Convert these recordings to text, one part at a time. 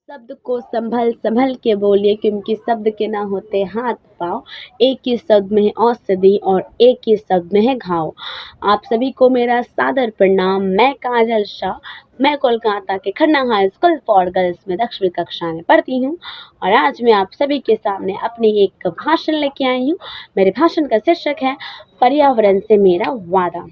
शब्द को संभल संभल के बोलिए क्योंकि शब्द के ना होते हाथ पाँव। एक ही शब्द में है औषधि और एक ही शब्द में है घाव। आप सभी को मेरा सादर प्रणाम। मैं काजल शाह। मैं कोलकाता के Khanna high school for girls में 10वीं कक्षा में पढ़ती हूँ और आज मैं आप सभी के सामने अपनी एक भाषण लेके आई हूँ। मेरे भाषण का शीर्षक है पर्यावरण से मेरा वादा।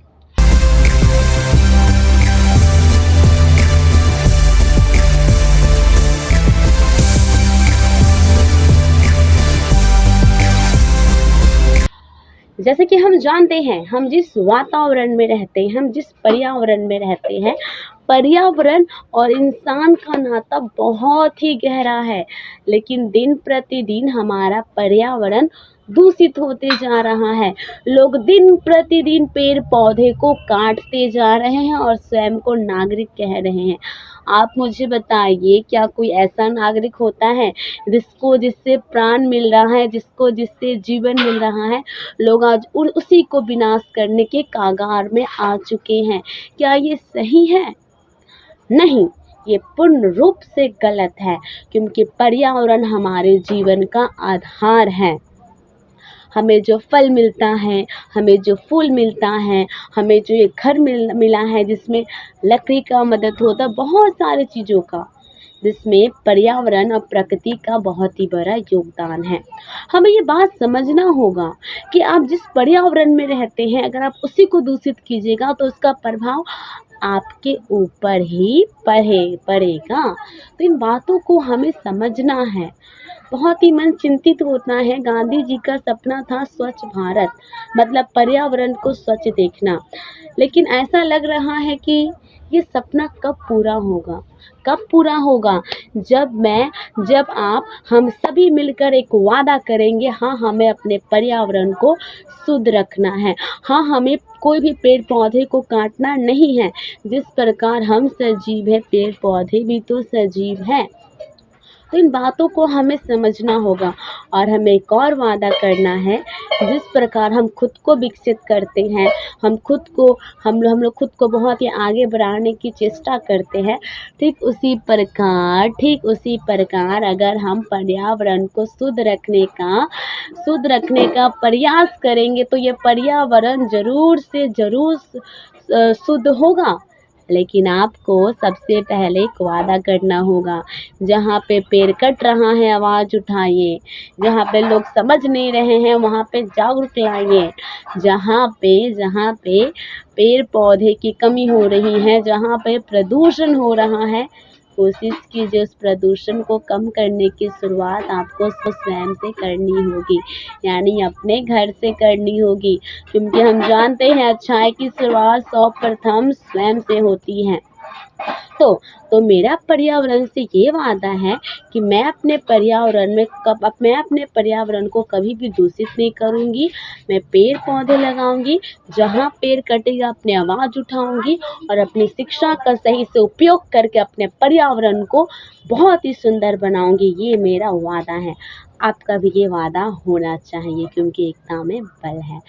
जैसे कि हम जानते हैं, हम जिस वातावरण में रहते हैं, हम जिस पर्यावरण में रहते हैं, पर्यावरण और इंसान का नाता बहुत ही गहरा है। लेकिन दिन प्रतिदिन हमारा पर्यावरण दूषित होते जा रहा है। लोग दिन प्रतिदिन पेड़ पौधे को काटते जा रहे हैं और स्वयं को नागरिक कह रहे हैं। आप मुझे बताइए, क्या कोई ऐसा नागरिक होता है जिससे प्राण मिल रहा है, जिससे जीवन मिल रहा है? लोग आज उसी को विनाश करने के कगार में आ चुके हैं। क्या ये सही है? नहीं, ये पूर्ण रूप से गलत है क्योंकि पर्यावरण हमारे जीवन का आधार है। हमें जो फल मिलता है, हमें जो फूल मिलता है, हमें जो ये घर मिला है जिसमें लकड़ी का मदद होता है, बहुत सारी चीज़ों का, जिसमें पर्यावरण और प्रकृति का बहुत ही बड़ा योगदान है। हमें ये बात समझना होगा कि आप जिस पर्यावरण में रहते हैं, अगर आप उसी को दूषित कीजिएगा तो उसका प्रभाव आपके ऊपर ही पड़ेगा। तो इन बातों को हमें समझना है। बहुत ही मन चिंतित होता है। गांधी जी का सपना था स्वच्छ भारत, मतलब पर्यावरण को स्वच्छ देखना। लेकिन ऐसा लग रहा है कि ये सपना कब पूरा होगा? कब पूरा होगा? जब हम सभी मिलकर एक वादा करेंगे, हाँ हमें अपने पर्यावरण को शुद्ध रखना है, हाँ हमें कोई भी पेड़ पौधे को काटना नहीं है। जिस प्रकार हम सजीव हैं, पेड़ पौधे भी तो सजीव हैं। तो इन बातों को हमें समझना होगा और हमें एक और वादा करना है। जिस प्रकार हम खुद को विकसित करते हैं, हम लोग खुद को बहुत ही आगे बढ़ाने की चेष्टा करते हैं, ठीक उसी प्रकार अगर हम पर्यावरण को शुद्ध रखने का प्रयास करेंगे तो ये पर्यावरण ज़रूर से ज़रूर शुद्ध होगा। लेकिन आपको सबसे पहले एक वादा करना होगा। जहाँ पे पेड़ कट रहा है, आवाज़ उठाइए। जहाँ पे लोग समझ नहीं रहे हैं, वहाँ पे जागरूक लाइए। जहाँ पे पेड़ पौधे की कमी हो रही है, जहाँ पे प्रदूषण हो रहा है, कोशिश कीजिए उस प्रदूषण को कम करने की शुरुआत आपको स्वयं से करनी होगी, यानी अपने घर से करनी होगी। क्योंकि हम जानते हैं अच्छाई की शुरुआत सर्वप्रथम स्वयं से होती है। तो मेरा पर्यावरण से ये वादा है कि मैं अपने पर्यावरण को कभी भी दूषित नहीं करूँगी। मैं पेड़ पौधे लगाऊंगी, जहाँ पेड़ कटेगा अपनी आवाज़ उठाऊंगी और अपनी शिक्षा का सही से उपयोग करके अपने पर्यावरण को बहुत ही सुंदर बनाऊंगी। ये मेरा वादा है। आपका भी ये वादा होना चाहिए क्योंकि एकता में बल है।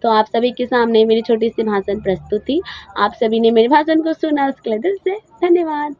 तो आप सभी के सामने मेरी छोटी सी भाषण प्रस्तुत थी। आप सभी ने मेरे भाषण को सुना, उसके लिए दिल से धन्यवाद।